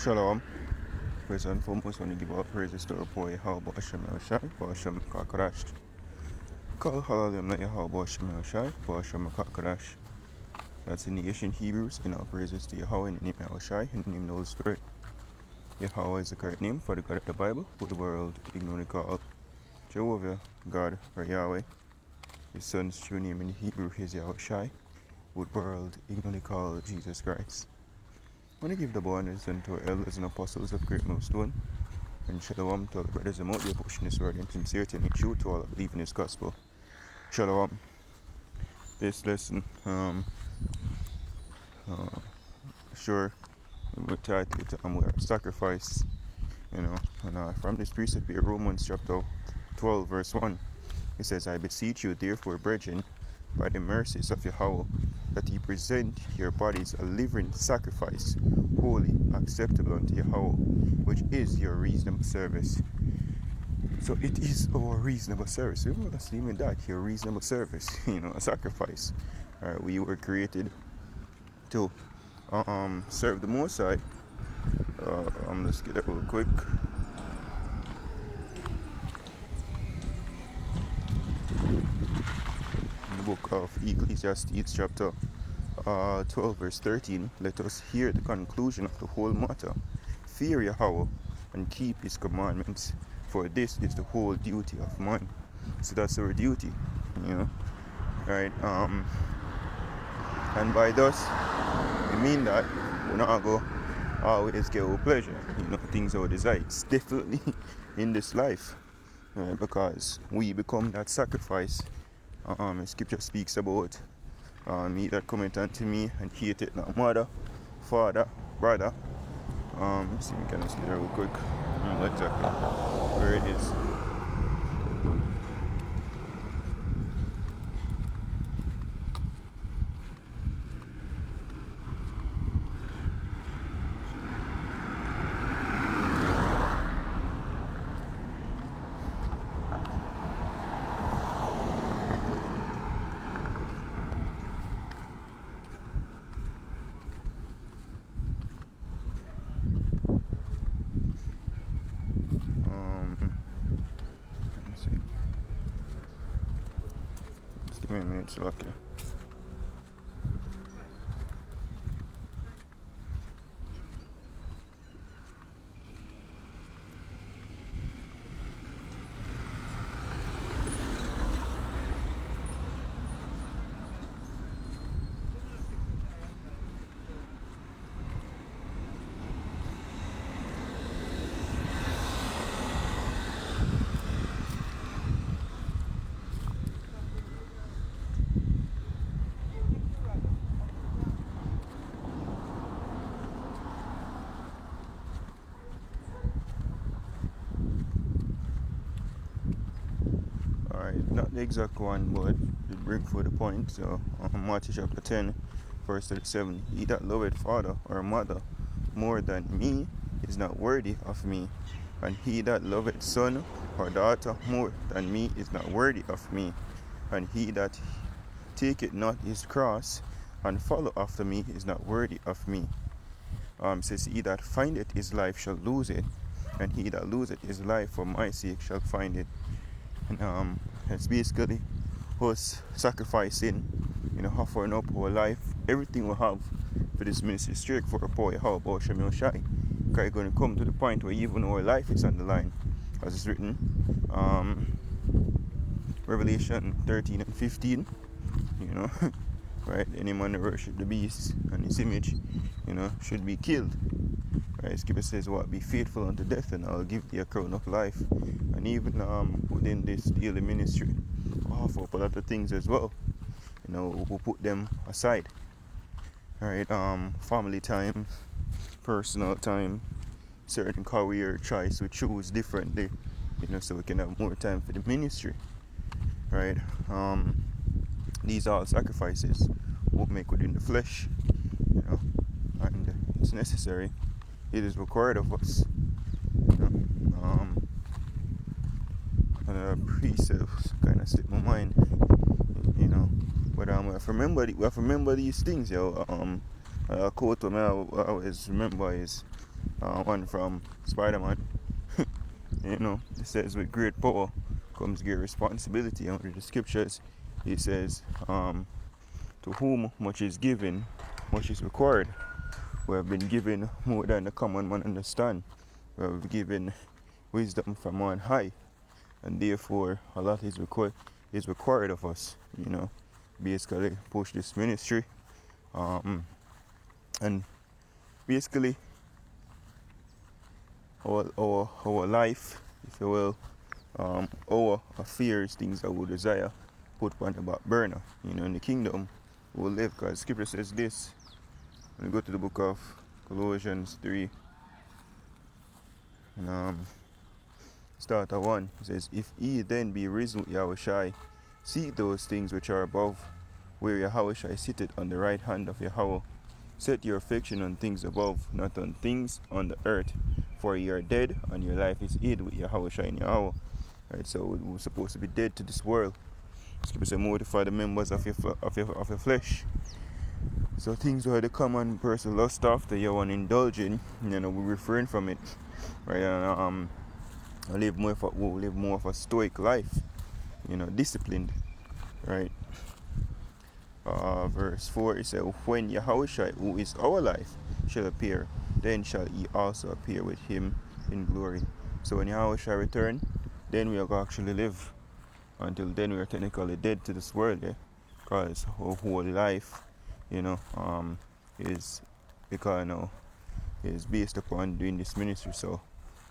Shalom. First and foremost, I want to give all praises to our boy Yahweh Hashem Shai, Hashem Kakarash. Call Halalim that Yahweh Hashem Shai, Hashem Kakarash. That's in the ancient Hebrews, and all praises to Yahweh in the name of Shai, in the name of the Holy Spirit. Yahweh is the correct name for the God of the Bible, who the world ignorantly called Jehovah, God, or Yahweh. His son's true name in Hebrew is Yahweh Shai, who the world ignorantly called Jesus Christ. I want to give the bonus and to our elders and apostles of Great Millstone, and shalom to all the brothers and out there pushing this word in sincerity and in truth to all that believe in this gospel. Shalom. This lesson, sure, we're titled to sacrifice, and from this precept here, Romans chapter 12, verse 1, it says, I beseech you, therefore, brethren, by the mercies of Yahweh, that ye present your bodies a living sacrifice, holy, acceptable unto Yahweh, which is your reasonable service. So it is our reasonable service. We want to see in that, your reasonable service, a sacrifice. We were created to serve the Most High. Let's get that real quick. Book of Ecclesiastes chapter 12 verse 13, let us hear the conclusion of the whole matter. Fear Yahweh and keep his commandments, for this is the whole duty of man. So that's our duty, right? And by thus we mean that we're not going to always get our pleasure, things our desires, definitely in this life, because we become that sacrifice. Scripture speaks about he that cometh unto me and hateth not mother, father, brother. Let's see if we can see that real quick. I don't know exactly where it is. Just give me a minute to look here. Not the exact one, but it bring for the point. So Matthew chapter 10 verse 37, he that loveth father or mother more than me is not worthy of me, and he that loveth son or daughter more than me is not worthy of me, and he that taketh not his cross and follow after me is not worthy of me. Says, he that findeth his life shall lose it, and he that loseth his life for my sake shall find it. And it's basically us sacrificing, offering up our life, everything we have for this ministry, straight for a boy, how about Shemil Shai. Because it's going to come to the point where even our life is on the line, as it's written, Revelation 13 and 15, right? Any man that worship the beast and his image, should be killed. Right? Scripture says, what, be faithful unto death, and I'll give thee a crown of life. And even within this daily ministry, we offer up a lot of things as well. We'll put them aside. Right? Family time, personal time, certain career choice we choose differently, so we can have more time for the ministry. Right? These are all sacrifices we'll make within the flesh, and it's necessary. It is required of us. And precepts kind of slip my mind, But we have to remember these things, yo. A quote I always remember is, one from Spider-Man. It says with great power comes great responsibility. Under the scriptures, it says, to whom much is given, much is required. We have been given more than the common man understand. We have been given wisdom from on high, and therefore a lot is required of us. Basically push this ministry, and basically our life, if you will, our affairs, things that we desire, put on the back burner. In the kingdom we'll live, because scripture says this. When we go to the book of Colossians 3, and start at 1, it says, if ye then be risen with Yahushai, seek those things which are above, where Yahushai sitteth on the right hand of Yahweh. Set your affection on things above, not on things on the earth. For ye are dead, and your life is hid with Yahushai in Yahweh. Right, so we're supposed to be dead to this world. Scripture says, mortify the members of your flesh. So things where the common person lust after, you want to indulge in, we refrain from it, right? And live more of a stoic life, disciplined, right? Verse 4, it says, when Yahushua, who is our life, shall appear, then shall he also appear with him in glory. So when Yahushua return, then we are going to actually live. Until then, we are technically dead to this world, because our whole life, is because is based upon doing this ministry. So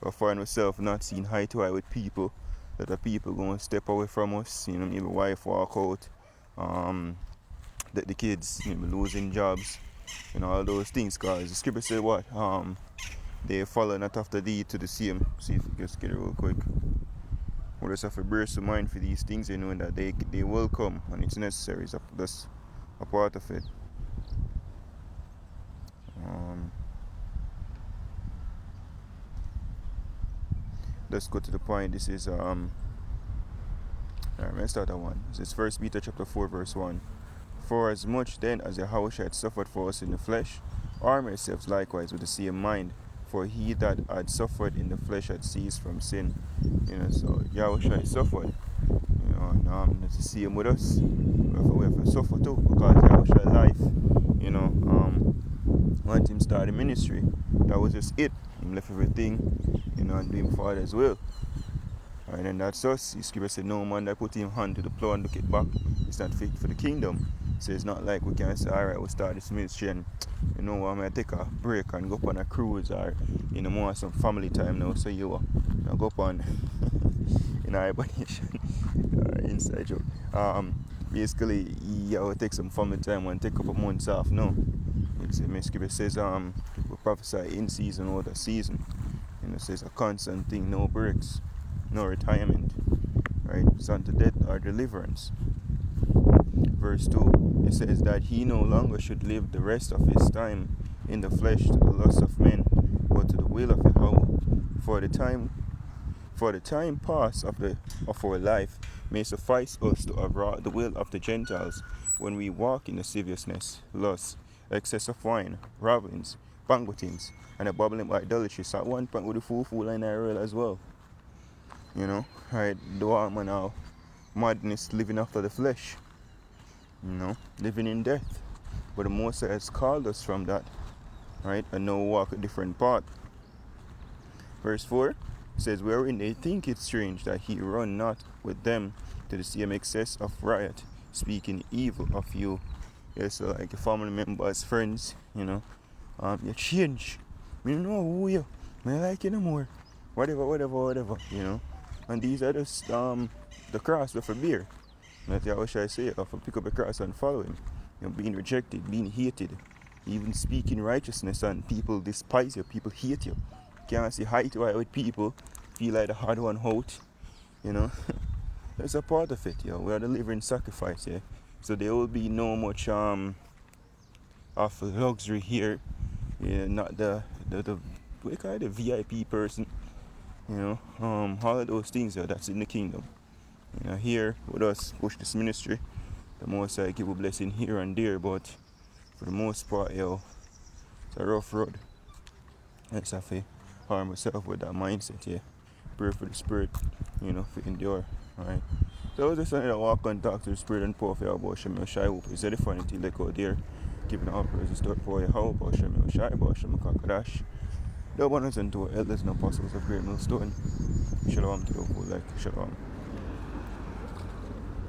I find myself not seeing eye to eye with people, that are people going to step away from us, maybe wife walk out, that the kids losing jobs, all those things, because the scripture said what? They follow not after thee to the same. See if we just get it real quick. We just have to brace the mind for these things, knowing that they will come, and it's necessary. It's that's a part of it. Let's go to the point. This is alright, let's start at 1. This is 1 Peter chapter 4 verse 1. For as much then as Yahushua had suffered for us in the flesh, arm yourselves likewise with the same mind. For he that had suffered in the flesh had ceased from sin. So Yahushua suffered. And it's the same with us. We have to suffer too, because Yahushua's life, once him start the ministry, that was just it. He left everything, and do him Father's will. Right, and that's us. The scripture said, no man that put him hand to the plow and look it back is not fit for the kingdom. So it's not like we can say, alright, we'll start this ministry and I'm going to take a break and go up on a cruise, or more some family time now. So you go up on hibernation inside joke. Basically you will take some family time and take a couple months off. No. The scripture says we prophesy in season or the season. It says a constant thing, no breaks, no retirement. Right? It's unto death or deliverance. Verse 2, it says that he no longer should live the rest of his time in the flesh to the lust of men, but to the will of Yahweh. For the time past of our life may suffice us to have wrought the will of the Gentiles, when we walk in lasciviousness, lust, excess of wine, ravelings, banquetings, and a bubbling by idolatry. So at one point with the fool and Israel as well. Right, the one now madness, living after the flesh, living in death. But the Most High has called us from that, right, and now walk a different path. Verse 4 says, wherein they think it strange that he run not with them to the same excess of riot, speaking evil of you. So like your family members, friends, you change. Me don't know who you, me like you no more. Whatever, And these are just the cross with a beer. That what should I say? If I pick up a cross and follow him. Being rejected, being hated, even speaking righteousness, and people despise you, people hate you. Can't see eye to eye with people, feel like the hard one out. That's a part of it, we are the living sacrifice, So there will be no much of luxury here. Not the what you call it, the VIP person. All of those things that's in the kingdom. Here with us push this ministry. The Most High give a blessing here and there, but for the most part, it's a rough road. I just have to arm myself with that mindset, yeah. Pray for the spirit, for endure. Alright. So I was just saying that walk and talk to the spirit and pour for you about Shemel Shai. Hope you said the funny thing like out there. Keeping all praise and store for you. How about Shemel Shai, about Shemel Kakadash. The abundance and to elders and apostles of great millstone. Shalom to the whole like shalom.